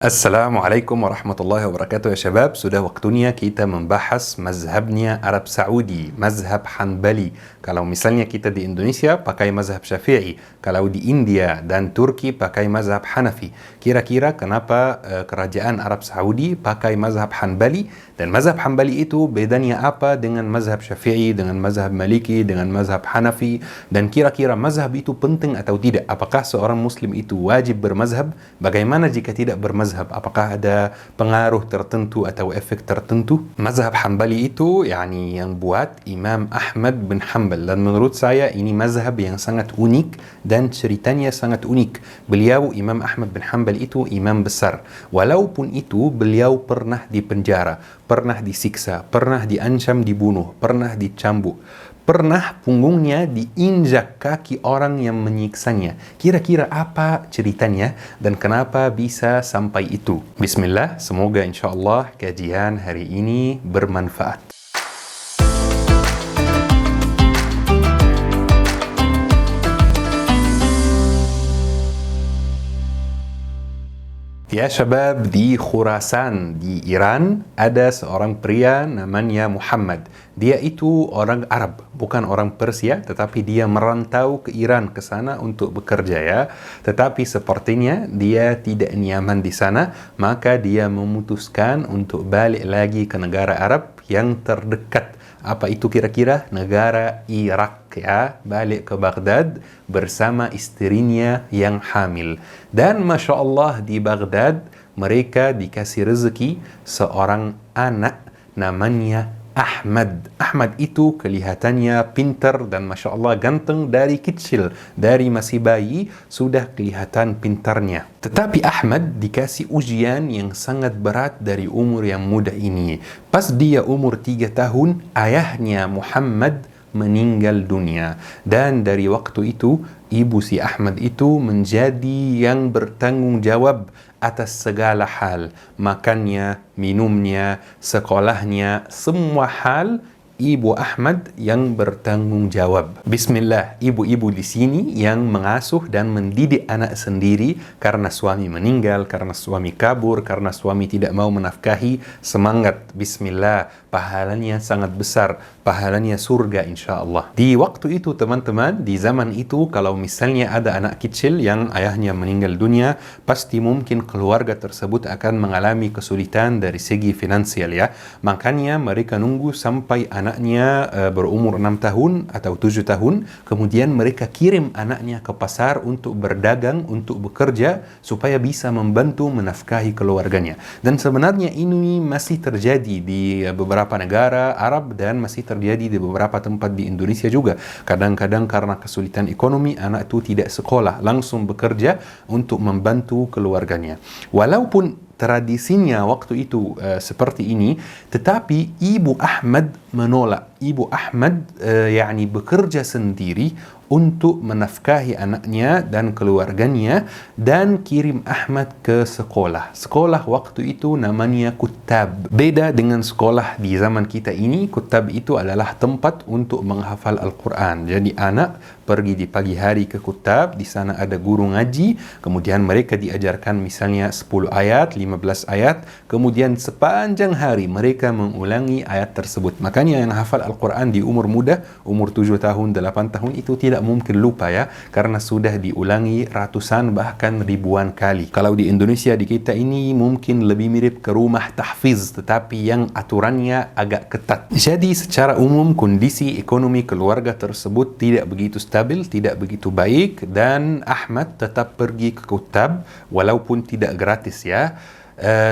Assalamualaikum warahmatullahi wabarakatuh ya syabab. Sudah waktunya kita membahas mazhabnya Arab Saudi, mazhab Hanbali. Kalau misalnya kita di Indonesia pakai mazhab Syafi'i, kalau di India dan Turki pakai mazhab Hanafi. Kira-kira kenapa kerajaan Arab Saudi pakai mazhab Hanbali, dan mazhab Hanbali itu bedanya apa dengan mazhab Syafi'i, dengan mazhab Maliki, dengan mazhab Hanafi, dan kira-kira mazhab itu penting atau tidak? Apakah seorang muslim itu wajib bermazhab? Bagaimana jika tidak bermazhab? Apakah ada pengaruh tertentu atau efek tertentu? Mazhab Hanbali itu yang buat Imam Ahmad bin Hanbal, dan menurut saya ini mazhab yang sangat unik dan ceritanya sangat unik. Beliau Imam Ahmad bin Hanbal itu imam besar. Walaupun itu beliau pernah dipenjara, pernah disiksa, pernah diancam dibunuh, pernah dicambuk, pernah punggungnya diinjak kaki orang yang menyiksanya. Kira-kira apa ceritanya dan kenapa bisa sampai itu? Bismillah, semoga insyaAllah kajian hari ini bermanfaat. Ya syabab, di Khurasan, di Iran, ada seorang pria namanya Muhammad. Dia itu orang Arab, bukan orang Persia, tetapi dia merantau ke Iran, ke sana untuk bekerja ya. Tetapi sepertinya dia tidak nyaman di sana, maka dia memutuskan untuk balik lagi ke negara Arab yang terdekat. Apa itu kira-kira? Negara Irak ya. Balik ke Baghdad bersama istrinya yang hamil. Dan Masya Allah di Baghdad mereka dikasih rezeki seorang anak namanya Ahmad. Ahmad itu kelihatannya pintar dan Masya Allah ganteng dari kecil. Dari masih bayi sudah kelihatan pintarnya. Tetapi Ahmad dikasih ujian yang sangat berat dari umur yang muda ini. Pas dia umur 3 tahun, ayahnya Muhammad meninggal dunia. Dan dari waktu itu, ibu si Ahmad itu menjadi yang bertanggung jawab atas segala hal. Makannya, minumnya, sekolahnya, semua hal ibu Ahmad yang bertanggung jawab. Bismillah, ibu-ibu di sini yang mengasuh dan mendidik anak sendiri karena suami meninggal, karena suami kabur, karena suami tidak mau menafkahi. Semangat, bismillah, pahalanya sangat besar, pahalanya surga insyaAllah. Di waktu itu teman-teman, di zaman itu kalau misalnya ada anak kecil yang ayahnya meninggal dunia, pasti mungkin keluarga tersebut akan mengalami kesulitan dari segi finansial ya. Makanya mereka nunggu sampai anaknya berumur 6 tahun atau 7 tahun, kemudian mereka kirim anaknya ke pasar untuk berdagang, untuk bekerja supaya bisa membantu menafkahi keluarganya. Dan sebenarnya ini masih terjadi di beberapa negara Arab dan masih terjadi di beberapa tempat di Indonesia juga. Kadang-kadang karena kesulitan ekonomi, anak itu tidak sekolah, langsung bekerja untuk membantu keluarganya. Walaupun tradisinya waktu itu seperti ini, tetapi ibu Ahmad menolak. Ibu Ahmad bekerja sendiri untuk menafkahi anaknya dan keluarganya dan kirim Ahmad ke sekolah. Sekolah waktu itu namanya Kutab. Beda dengan sekolah di zaman kita ini. Kutab itu adalah tempat untuk menghafal Al-Quran. Jadi anak pergi di pagi hari ke Kutab, di sana ada guru ngaji, kemudian mereka diajarkan misalnya 10 ayat, 15 ayat, kemudian sepanjang hari mereka mengulangi ayat tersebut. Makanya yang hafal Al-Quran di umur muda, umur 7 tahun, 8 tahun itu tidak mungkin lupa ya, karena sudah diulangi ratusan bahkan ribuan kali. Kalau di Indonesia di kita ini mungkin lebih mirip ke rumah tahfiz, tetapi yang aturannya agak ketat. Jadi secara umum kondisi ekonomi keluarga tersebut tidak begitu stabil, tidak begitu baik, dan Ahmad tetap pergi ke Kutab walaupun tidak gratis ya.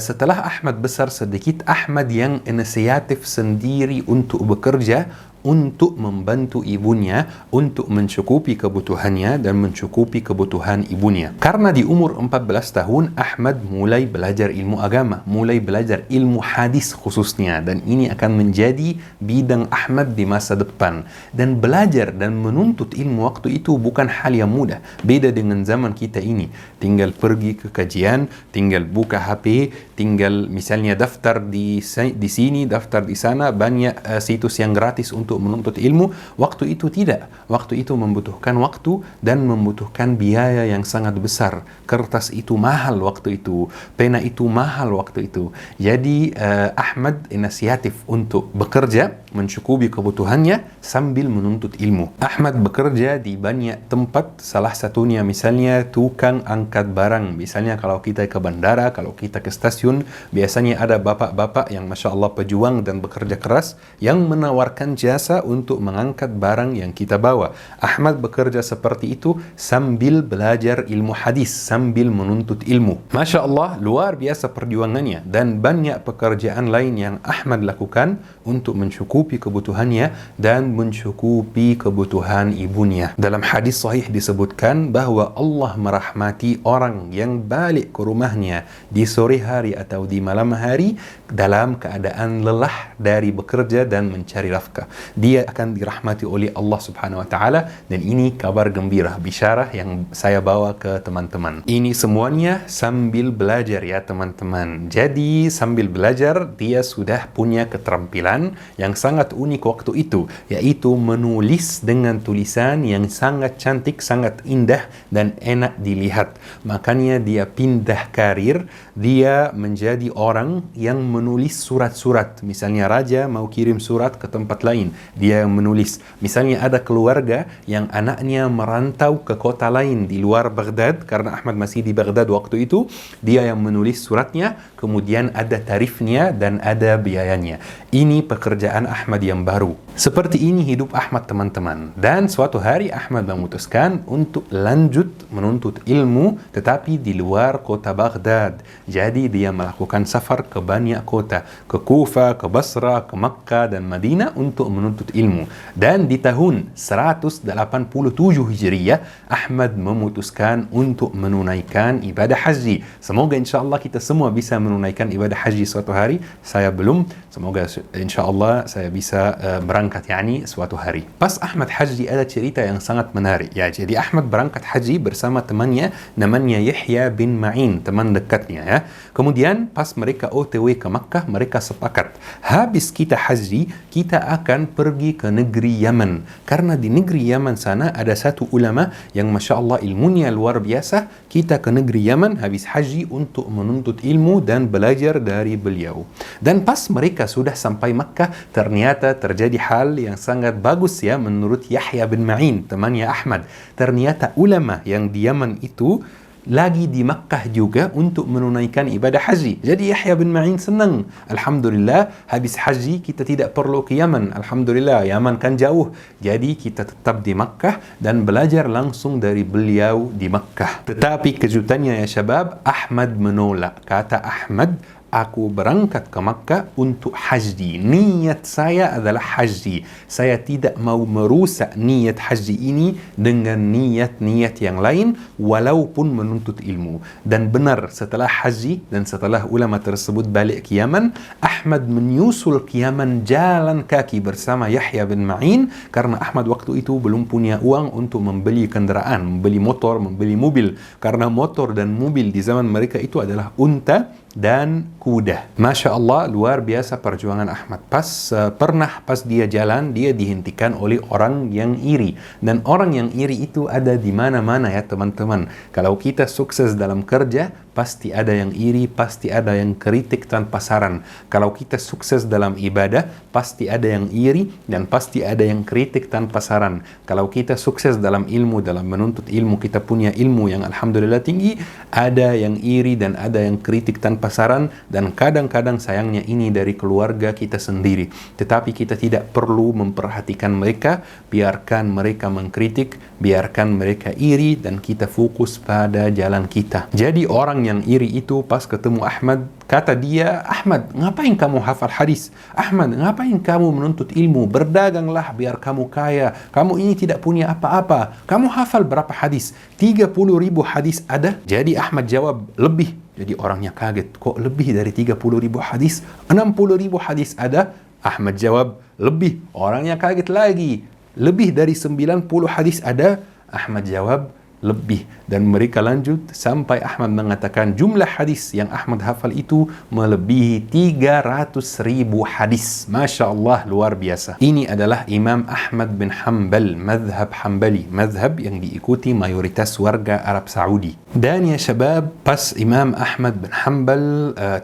Setelah Ahmad besar sedikit, Ahmad yang inisiatif sendiri untuk bekerja, untuk membantu ibunya, untuk mencukupi kebutuhannya dan mencukupi kebutuhan ibunya. Karena di umur 14 tahun, Ahmad mulai belajar ilmu agama, mulai belajar ilmu hadis khususnya, dan ini akan menjadi bidang Ahmad di masa depan. Dan belajar dan menuntut ilmu waktu itu bukan hal yang mudah. Beda dengan zaman kita ini. Tinggal pergi ke kajian, tinggal buka HP, tinggal misalnya daftar di sini, daftar di sana, banyak situs yang gratis untuk untuk menuntut ilmu. Waktu itu tidak. Waktu itu membutuhkan waktu dan membutuhkan biaya yang sangat besar. Kertas itu mahal waktu itu. Pena itu mahal waktu itu. Jadi Ahmad inisiatif untuk bekerja, mencukupi kebutuhannya sambil menuntut ilmu. Ahmad bekerja di banyak tempat, salah satunya misalnya tukang angkat barang. Misalnya kalau kita ke bandara, kalau kita ke stasiun, biasanya ada bapak-bapak yang Masya Allah pejuang dan bekerja keras yang menawarkan jasa untuk mengangkat barang yang kita bawa. Ahmad bekerja seperti itu sambil belajar ilmu hadis, sambil menuntut ilmu. Masya Allah, luar biasa perjuangannya, dan banyak pekerjaan lain yang Ahmad lakukan untuk mencukupi kebutuhannya dan mencukupi kebutuhan ibunya. Dalam hadis sahih disebutkan bahwa Allah merahmati orang yang balik ke rumahnya di sore hari atau di malam hari dalam keadaan lelah dari bekerja dan mencari nafkah. Dia akan dirahmati oleh Allah Subhanahu wa taala, dan ini kabar gembira, bisyarah yang saya bawa ke teman-teman. Ini semuanya sambil belajar ya teman-teman. Jadi sambil belajar dia sudah punya keterampilan yang sangat unik waktu itu, yaitu menulis dengan tulisan yang sangat cantik, sangat indah dan enak dilihat. Makanya dia pindah karir, dia menjadi orang yang menulis surat-surat. Misalnya raja mau kirim surat ke tempat lain, dia yang menulis. Misalnya ada keluarga yang anaknya merantau ke kota lain di luar Baghdad, karena Ahmad masih di Baghdad waktu itu, dia yang menulis suratnya, kemudian ada tarifnya dan ada biayanya. Ini pekerjaan Ahmad yang baru. Seperti ini hidup Ahmad teman-teman. Dan suatu hari Ahmad memutuskan untuk lanjut menuntut ilmu, tetapi di luar kota Baghdad. Jadi dia melakukan safar ke banyak kota, ke Kufa, ke Basra, ke Makkah dan Madinah untuk menuntut ilmu. Dan di tahun 187 Hijriah, Ahmad memutuskan untuk menunaikan ibadah haji. Semoga insyaAllah kita semua bisa menunaikan ibadah haji suatu hari. Saya belum. Semoga insyaAllah saya bisa berangkat suatu hari. Pas Ahmad haji ada cerita yang sangat menarik. Ya, jadi Ahmad berangkat haji bersama temannya, namanya Yahya bin Ma'in, teman dekatnya ya. Kemudian pas mereka OTW ke Makkah, mereka sepakat, habis kita haji, kita akan pergi ke negeri Yaman. Karena di negeri Yaman sana ada satu ulama yang Masya Allah ilmunya luar biasa. Kita ke negeri Yaman habis haji untuk menuntut ilmu dan belajar dari beliau. Dan pas mereka sudah sampai Makkah, ternyata terjadi hal yang sangat bagus ya menurut Yahya bin Ma'in, temannya Ahmad. Ternyata ulama yang di Yaman itu lagi di Makkah juga untuk menunaikan ibadah haji. Jadi Yahya bin Ma'in senang. Alhamdulillah, habis haji kita tidak perlu ke Yaman. Alhamdulillah, Yaman kan jauh. Jadi kita tetap di Makkah dan belajar langsung dari beliau di Makkah. Tetapi kejutannya ya syabab, Ahmad menolak. Kata Ahmad, aku berangkat ke Makkah untuk haji. Niat saya adalah haji. Saya tidak mau merusak niat haji ini dengan niat-niat yang lain, walaupun menuntut ilmu. Dan benar, setelah haji dan setelah ulama tersebut balik ke Yaman, Ahmad menyusul ke Yaman jalan kaki bersama Yahya bin Ma'in, karena Ahmad waktu itu belum punya uang untuk membeli kendaraan, membeli motor, membeli mobil. Karena motor dan mobil di zaman mereka itu adalah unta dan kuda. Masya Allah, luar biasa perjuangan Ahmad. Pas dia jalan, dia dihentikan oleh orang yang iri. Dan orang yang iri itu ada di mana-mana ya teman-teman. Kalau kita sukses dalam kerja, pasti ada yang iri, pasti ada yang kritik tanpa saran. Kalau kita sukses dalam ibadah, pasti ada yang iri dan pasti ada yang kritik tanpa saran. Kalau kita sukses dalam ilmu, dalam menuntut ilmu, kita punya ilmu yang alhamdulillah tinggi, ada yang iri dan ada yang kritik tanpa saran, dan kadang-kadang sayangnya ini dari keluarga kita sendiri. Tetapi kita tidak perlu memperhatikan mereka, biarkan mereka mengkritik, biarkan mereka iri, dan kita fokus pada jalan kita. Jadi orang yang iri itu pas ketemu Ahmad, kata dia, Ahmad, ngapain kamu hafal hadis? Ahmad, ngapain kamu menuntut ilmu? Berdaganglah biar kamu kaya. Kamu ini tidak punya apa-apa. Kamu hafal berapa hadis? 30.000 hadis ada? Jadi Ahmad jawab, lebih. Jadi orangnya kaget, kok lebih dari 30.000 hadis? 60.000 hadis ada? Ahmad jawab, lebih. Orangnya kaget lagi, lebih dari 90 hadis ada? Ahmad jawab, lebih. Dan mereka lanjut sampai Ahmad mengatakan jumlah hadis yang Ahmad hafal itu melebihi 300.000 hadis. Masya Allah, luar biasa. Ini adalah Imam Ahmad bin Hanbal, mazhab Hanbali, mazhab yang diikuti mayoritas warga Arab Saudi. Dan ya syabab, pas Imam Ahmad bin Hanbal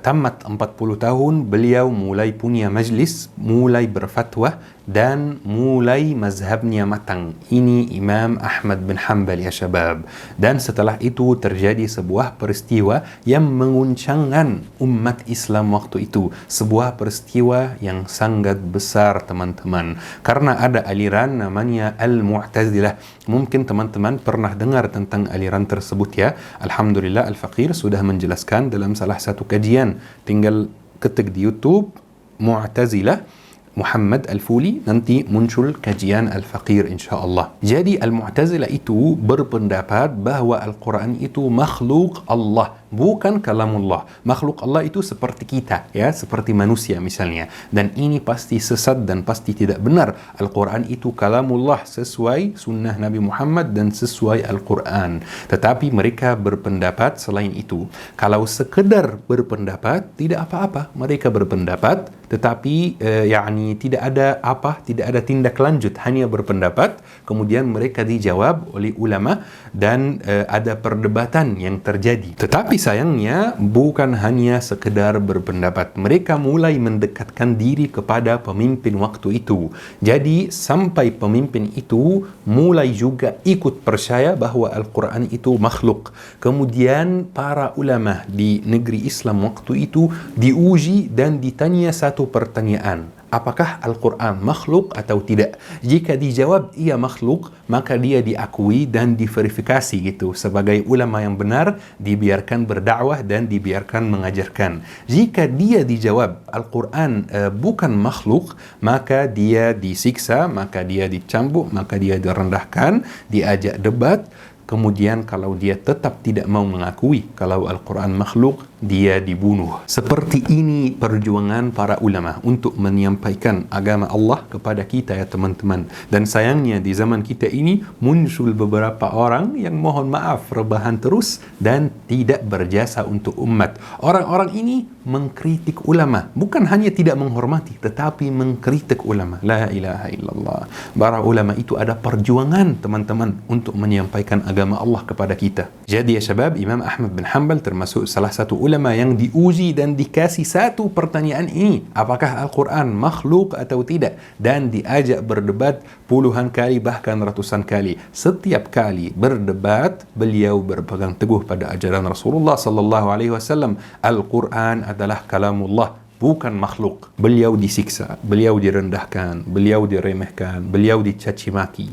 tamat 40 tahun, beliau mulai punya majlis, mulai berfatwa dan mulai mazhabnya matang. Ini Imam Ahmad bin Hanbal ya syabab. Dan setelah itu terjadi sebuah peristiwa yang menguncangkan umat Islam waktu itu. Sebuah peristiwa yang sangat besar teman-teman. Karena ada aliran namanya Al-Mu'tazilah. Mungkin teman-teman pernah dengar tentang aliran tersebut ya. Alhamdulillah Al-Faqir sudah menjelaskan dalam salah satu kajian. Tinggal ketik di YouTube Mu'tazilah Muhammad Al-Fuli, nanti muncul kajian Al-Faqir insyaAllah. Jadi Al-Mu'tazilah itu berpendapat bahawa Al-Quran itu makhluk Allah, bukan kalamullah. Makhluk Allah itu seperti kita, ya, seperti manusia misalnya. Dan ini pasti sesat dan pasti tidak benar. Al-Quran itu kalamullah sesuai sunnah Nabi Muhammad dan sesuai Al-Quran. Tetapi mereka berpendapat selain itu. Kalau sekedar berpendapat, tidak apa-apa. Mereka berpendapat, tetapi tidak ada tindak lanjut, hanya berpendapat. Kemudian mereka dijawab oleh ulama dan ada perdebatan yang terjadi. Tetapi sayangnya bukan hanya sekedar berpendapat, mereka mulai mendekatkan diri kepada pemimpin waktu itu. Jadi sampai pemimpin itu mulai juga ikut percaya bahwa Al-Quran itu makhluk. Kemudian para ulama di negeri Islam waktu itu diuji dan ditanya satu pertanyaan. Apakah Al-Quran makhluk atau tidak? Jika dijawab ia makhluk, maka dia diakui dan diverifikasi gitu. Sebagai ulama yang benar, dibiarkan berdakwah dan dibiarkan mengajarkan. Jika dia dijawab Al-Quran bukan makhluk, maka dia disiksa, maka dia dicambuk, maka dia direndahkan, diajak debat. Kemudian kalau dia tetap tidak mau mengakui kalau Al-Quran makhluk, dia dibunuh. Seperti ini perjuangan para ulama untuk menyampaikan agama Allah kepada kita ya teman-teman. Dan sayangnya di zaman kita ini muncul beberapa orang yang mohon maaf rebahan terus dan tidak berjasa untuk umat. Orang-orang ini mengkritik ulama. Bukan hanya tidak menghormati, tetapi mengkritik ulama. La ilaha illallah. Para ulama itu ada perjuangan teman-teman untuk menyampaikan agama Allah kepada kita. Jadi ya syabab, Imam Ahmad bin Hanbal termasuk salah satu ulama yang diuji dan dikasih satu pertanyaan ini. Apakah Al-Quran makhluk atau tidak? Dan diajak berdebat puluhan kali bahkan ratusan kali. Setiap kali berdebat, beliau berpegang teguh pada ajaran Rasulullah sallallahu alaihi wasallam. Al-Quran adalah kalamullah, bukan makhluk. Beliau disiksa, beliau direndahkan, beliau diremehkan, beliau dicaci maki.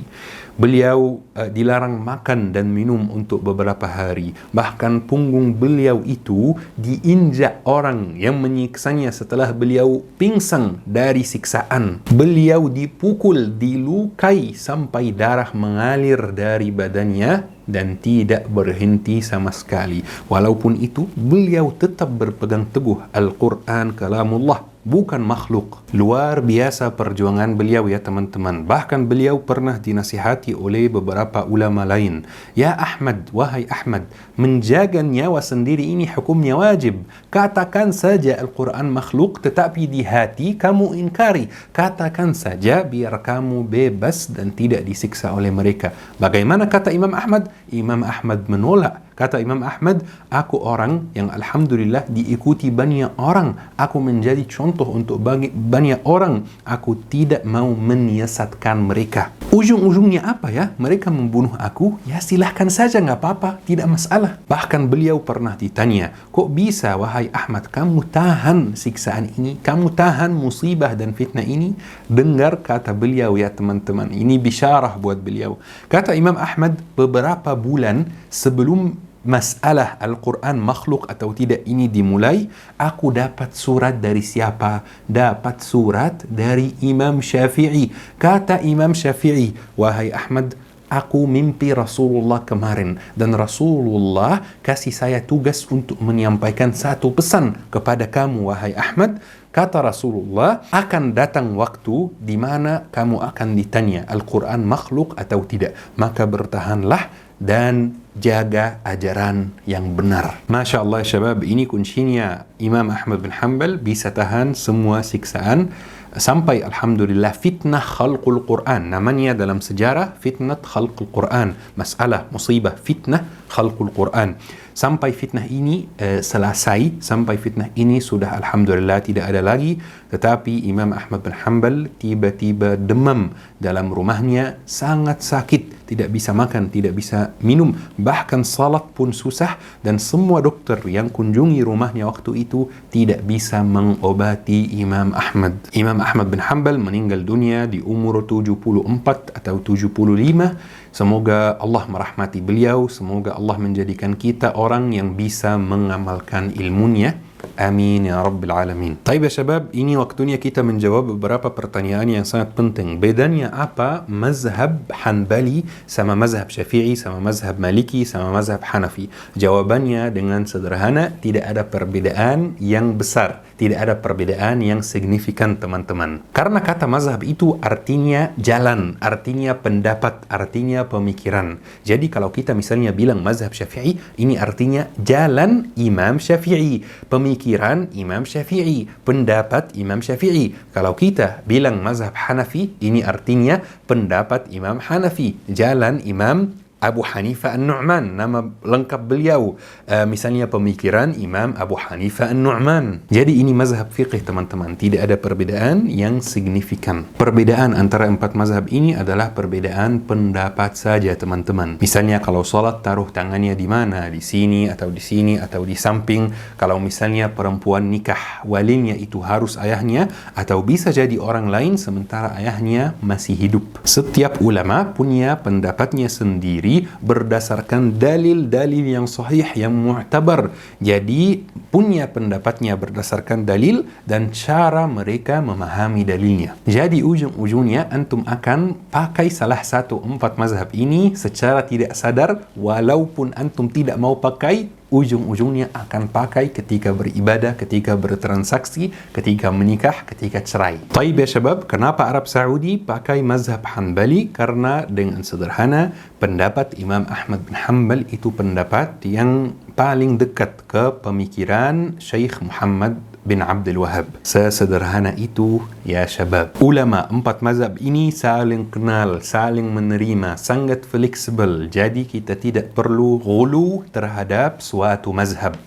Beliau dilarang makan dan minum untuk beberapa hari. Bahkan punggung beliau itu diinjak orang yang menyiksanya setelah beliau pingsan dari siksaan. Beliau dipukul, dilukai sampai darah mengalir dari badannya dan tidak berhenti sama sekali. Walaupun itu, beliau tetap berpegang teguh Al-Quran kalamullah, bukan makhluk. Luar biasa perjuangan beliau ya teman-teman. Bahkan beliau pernah dinasihati oleh beberapa ulama lain. Ya Ahmad, wahai Ahmad, menjaga nyawa sendiri ini hukumnya wajib. Katakan saja Al-Quran makhluk, tetapi di hati kamu ingkari. Katakan saja biar kamu bebas dan tidak disiksa oleh mereka. Bagaimana kata Imam Ahmad? Imam Ahmad menolak. Kata Imam Ahmad, aku orang yang alhamdulillah diikuti banyak orang. Aku menjadi contoh untuk banyak orang. Aku tidak mau menyesatkan mereka. Ujung-ujungnya apa ya? Mereka membunuh aku? Ya silahkan saja, nggak apa-apa, tidak masalah. Bahkan beliau pernah ditanya, kok bisa wahai Ahmad kamu tahan siksaan ini? Kamu tahan musibah dan fitnah ini? Dengar kata beliau ya teman-teman. Ini bisyarah buat beliau. Kata Imam Ahmad, beberapa bulan sebelum masalah Al-Quran makhluk atau tidak ini dimulai, aku dapat surat dari siapa? Dapat surat dari Imam Syafi'i. Kata Imam Syafi'i, wahai Ahmad, aku mimpi Rasulullah kemarin dan Rasulullah kasih saya tugas untuk menyampaikan satu pesan kepada kamu wahai Ahmad. Kata Rasulullah, akan datang waktu di mana kamu akan ditanya Al-Quran makhluk atau tidak. Maka bertahanlah dan jaga ajaran yang benar. Masya Allah syabab, ini kuncinya Imam Ahmad bin Hanbal bisa tahan semua siksaan sampai alhamdulillah fitnah khalqul Quran. Namanya dalam sejarah fitnah khalqul Quran, masalah musibah fitnah khalqul Quran. Sampai fitnah ini selesai, sampai fitnah ini sudah alhamdulillah tidak ada lagi. Tetapi Imam Ahmad bin Hanbal tiba-tiba demam dalam rumahnya, sangat sakit, tidak bisa makan, tidak bisa minum, bahkan salat pun susah, dan semua dokter yang kunjungi rumahnya waktu itu tidak bisa mengobati Imam Ahmad. Imam Ahmad bin Hanbal meninggal dunia di umur 74 atau 75. Semoga Allah merahmati beliau, semoga Allah menjadikan kita orang yang bisa mengamalkan ilmunya. Amin ya Rabbil Alamin. Taib ya syabab, ini waktunya kita menjawab beberapa pertanyaan yang sangat penting. Bedanya apa mazhab Hanbali sama mazhab Syafi'i, sama mazhab Maliki, sama mazhab Hanafi? Jawabannya dengan sederhana, tidak ada perbedaan yang besar, tidak ada perbedaan yang signifikan teman-teman. Karena kata mazhab itu artinya jalan, artinya pendapat, artinya pemikiran. Jadi kalau kita misalnya bilang mazhab Syafi'i, ini artinya jalan Imam Syafi'i, pemikiran Imam Syafi'i, pendapat Imam Syafi'i. Kalau kita bilang mazhab Hanafi, ini artinya pendapat Imam Hanafi, jalan Imam Abu Hanifah An-Nu'man, nama lengkap beliau. Misalnya pemikiran Imam Abu Hanifah An-Nu'man. Jadi ini mazhab fiqih teman-teman, tidak ada perbedaan yang signifikan. Perbedaan antara empat mazhab ini adalah perbedaan pendapat saja teman-teman. Misalnya kalau sholat taruh tangannya di mana, di sini atau di sini atau di samping. Kalau misalnya perempuan nikah, walinya itu harus ayahnya atau bisa jadi orang lain sementara ayahnya masih hidup. Setiap ulama punya pendapatnya sendiri berdasarkan dalil-dalil yang sahih, yang mu'tabar. Jadi punya pendapatnya berdasarkan dalil dan cara mereka memahami dalilnya. Jadi ujung-ujungnya antum akan pakai salah satu empat mazhab ini secara tidak sadar, walaupun antum tidak mau pakai, ujung-ujungnya akan pakai ketika beribadah, ketika bertransaksi, ketika menikah, ketika cerai. Taib ya syabab, kenapa Arab Saudi pakai mazhab Hanbali? Karena dengan sederhana, pendapat Imam Ahmad bin Hanbal itu pendapat yang paling dekat ke pemikiran Syekh Muhammad bin Abdul Wahab. Sesederhana itu ya syabab. Ulama empat mazhab ini saling kenal, saling menerima, sangat fleksibel. Jadi kita tidak perlu ghulu terhadap suatu mazhab.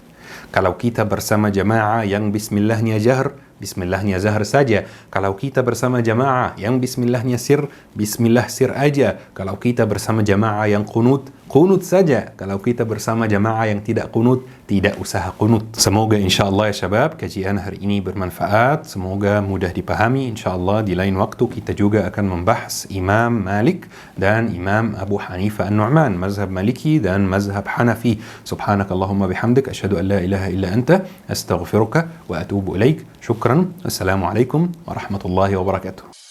Kalau kita bersama jamaah yang bismillahnya jahr, bismillahnya zahr saja. Kalau kita bersama jamaah yang bismillahnya sir, bismillah sir aja. Kalau kita bersama jamaah yang qunut, qunut saja. Kalau kita bersama jamaah yang tidak qunut, tidak usah qunut. Semoga insyaAllah ya syabab, kajian hari ini bermanfaat. Semoga mudah dipahami. InsyaAllah di lain waktu kita juga akan membahas Imam Malik dan Imam Abu Hanifah An-Nu'man, mazhab Maliki dan mazhab Hanafi. Subhanakallahumma bihamdik, asyhadu an la ilaha illa anta, astaghfiruka wa atubu ilaik. Syukran. Assalamualaikum warahmatullahi wabarakatuh.